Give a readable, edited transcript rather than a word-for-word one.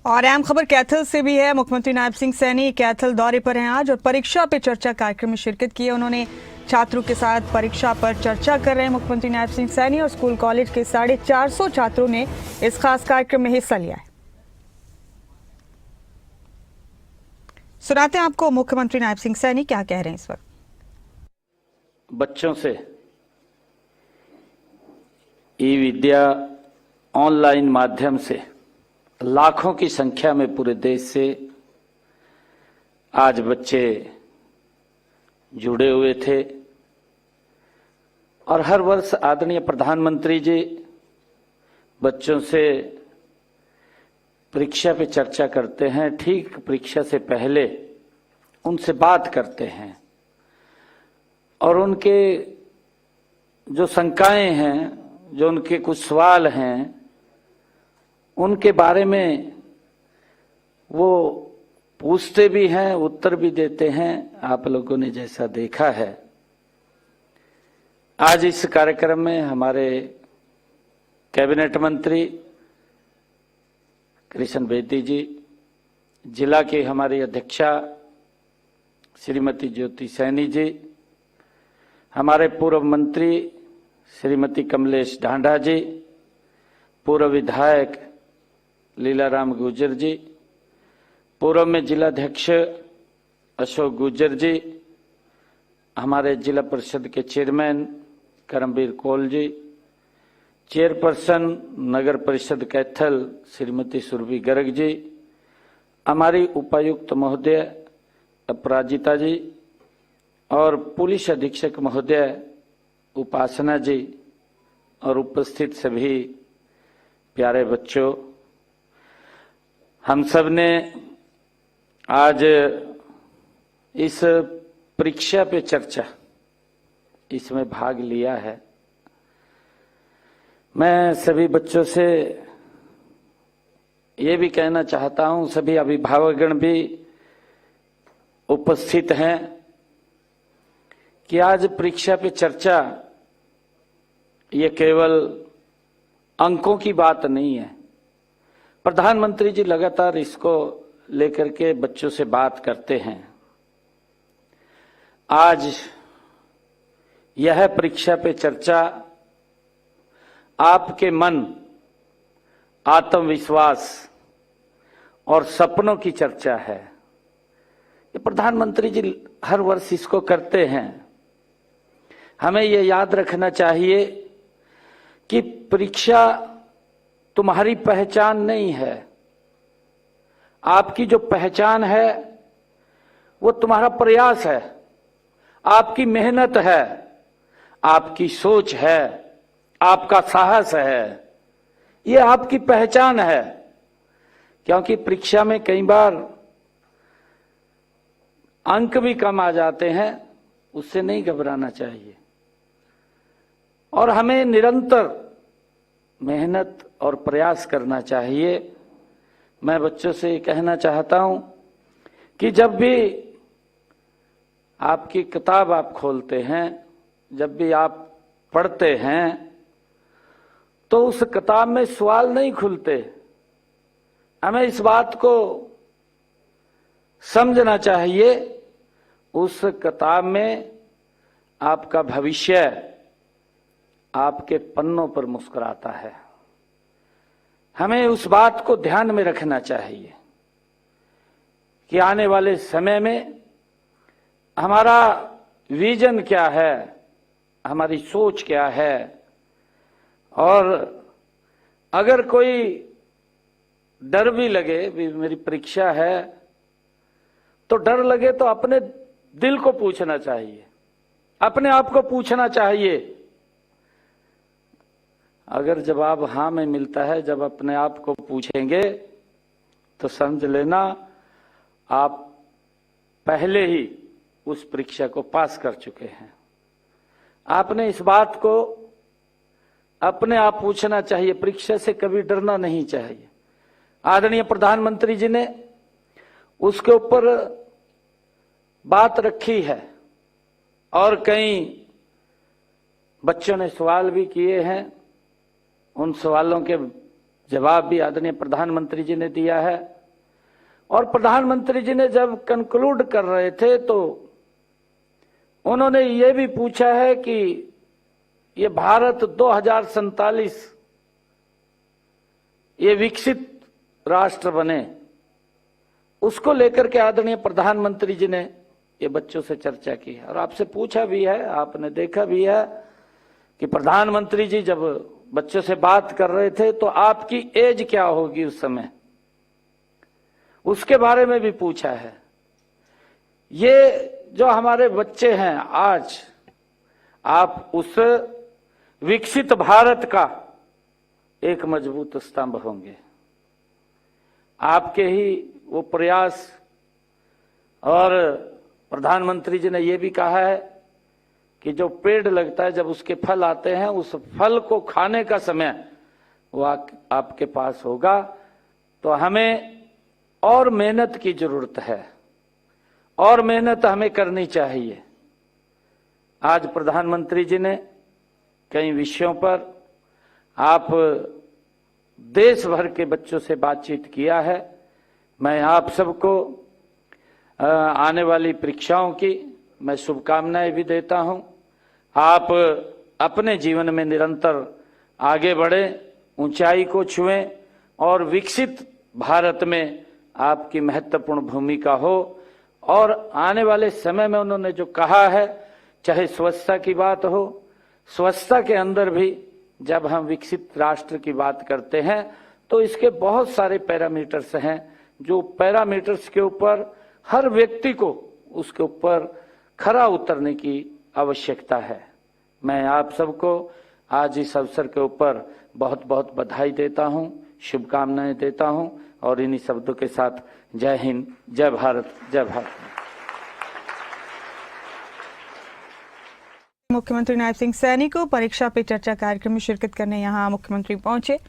और अहम खबर कैथल से भी है। मुख्यमंत्री नायब सिंह सैनी कैथल दौरे पर हैं आज और परीक्षा पे चर्चा कार्यक्रम में शिरकत की है। उन्होंने छात्रों के साथ परीक्षा पर चर्चा कर रहे हैं मुख्यमंत्री नायब सिंह सैनी और स्कूल कॉलेज के 450 छात्रों ने इस खास कार्यक्रम में हिस्सा लिया है। सुनाते हैं आपको मुख्यमंत्री नायब सिंह सैनी क्या कह रहे हैं इस वक्त। बच्चों से ई विद्या ऑनलाइन माध्यम से लाखों की संख्या में पूरे देश से आज बच्चे जुड़े हुए थे और हर वर्ष आदरणीय प्रधानमंत्री जी बच्चों से परीक्षा पे चर्चा करते हैं। ठीक परीक्षा से पहले उनसे बात करते हैं और उनके जो शंकाएं हैं, जो उनके कुछ सवाल हैं, उनके बारे में वो पूछते भी हैं, उत्तर भी देते हैं। आप लोगों ने जैसा देखा है, आज इस कार्यक्रम में हमारे कैबिनेट मंत्री कृष्ण बेदी जी, जिला की हमारी अध्यक्षा श्रीमती ज्योति सैनी जी, हमारे पूर्व मंत्री श्रीमती कमलेश ढांढा जी, पूर्व विधायक लीलाराम गुर्जर जी, पूर्व में जिलाध्यक्ष अशोक गुर्जर जी, हमारे जिला परिषद के चेयरमैन करमवीर कौल जी, चेयरपर्सन नगर परिषद कैथल श्रीमती सुरभि गर्ग जी, हमारी उपायुक्त महोदय अपराजिता जी और पुलिस अधीक्षक महोदय उपासना जी और उपस्थित सभी प्यारे बच्चों, हम सब ने आज इस परीक्षा पे चर्चा इसमें भाग लिया है। मैं सभी बच्चों से ये भी कहना चाहता हूं, सभी अभिभावकगण भी उपस्थित हैं, कि आज परीक्षा पे चर्चा ये केवल अंकों की बात नहीं है। प्रधानमंत्री जी लगातार इसको लेकर के बच्चों से बात करते हैं। आज यह परीक्षा पे चर्चा आपके मन, आत्मविश्वास और सपनों की चर्चा है। ये प्रधानमंत्री जी हर वर्ष इसको करते हैं। हमें यह याद रखना चाहिए कि परीक्षा तुम्हारी पहचान नहीं है। आपकी जो पहचान है वो तुम्हारा प्रयास है, आपकी मेहनत है, आपकी सोच है, आपका साहस है। ये आपकी पहचान है। क्योंकि परीक्षा में कई बार अंक भी कम आ जाते हैं, उससे नहीं घबराना चाहिए और हमें निरंतर मेहनत और प्रयास करना चाहिए। मैं बच्चों से ये कहना चाहता हूं कि जब भी आपकी किताब आप खोलते हैं, जब भी आप पढ़ते हैं, तो उस किताब में सवाल नहीं खुलते। हमें इस बात को समझना चाहिए। उस किताब में आपका भविष्य आपके पन्नों पर मुस्कुराता है। हमें उस बात को ध्यान में रखना चाहिए कि आने वाले समय में हमारा विजन क्या है, हमारी सोच क्या है। और अगर कोई डर भी लगे, भी मेरी परीक्षा है, तो डर लगे तो अपने दिल को पूछना चाहिए, अपने आप को पूछना चाहिए। अगर जवाब हाँ में मिलता है, जब अपने आप को पूछेंगे तो समझ लेना आप पहले ही उस परीक्षा को पास कर चुके हैं। आपने इस बात को अपने आप पूछना चाहिए। परीक्षा से कभी डरना नहीं चाहिए। आदरणीय प्रधानमंत्री जी ने उसके ऊपर बात रखी है और कई बच्चों ने सवाल भी किए हैं। उन सवालों के जवाब भी आदरणीय प्रधानमंत्री जी ने दिया है। और प्रधानमंत्री जी ने जब कंक्लूड कर रहे थे तो उन्होंने ये भी पूछा है कि ये भारत 2047 ये विकसित राष्ट्र बने, उसको लेकर के आदरणीय प्रधानमंत्री जी ने ये बच्चों से चर्चा की है। और आपसे पूछा भी है, आपने देखा भी है कि प्रधानमंत्री जी जब बच्चों से बात कर रहे थे तो आपकी एज क्या होगी उस समय, उसके बारे में भी पूछा है। ये जो हमारे बच्चे हैं आज, आप उस विकसित भारत का एक मजबूत स्तंभ होंगे। आपके ही वो प्रयास, और प्रधानमंत्री जी ने ये भी कहा है कि जो पेड़ लगता है जब उसके फल आते हैं, उस फल को खाने का समय वो आपके पास होगा। तो हमें और मेहनत की जरूरत है, और मेहनत हमें करनी चाहिए। आज प्रधानमंत्री जी ने कई विषयों पर आप देश भर के बच्चों से बातचीत किया है। मैं आप सबको आने वाली परीक्षाओं की मैं शुभकामनाएं भी देता हूं। आप अपने जीवन में निरंतर आगे बढ़ें, ऊंचाई को छुएं और विकसित भारत में आपकी महत्वपूर्ण भूमिका हो। और आने वाले समय में उन्होंने जो कहा है, चाहे स्वच्छता की बात हो, स्वच्छता के अंदर भी जब हम विकसित राष्ट्र की बात करते हैं तो इसके बहुत सारे पैरामीटर्स हैं, जो पैरामीटर्स के ऊपर हर व्यक्ति को उसके ऊपर खरा उतरने की आवश्यकता है। मैं आप सबको आज इस अवसर के ऊपर बहुत बहुत बधाई देता हूं, शुभकामनाएं देता हूं और इन्हीं शब्दों के साथ जय हिंद, जय भारत, जय भारत। मुख्यमंत्री नायब सिंह सैनी को परीक्षा पे चर्चा कार्यक्रम में शिरकत करने यहां मुख्यमंत्री पहुंचे।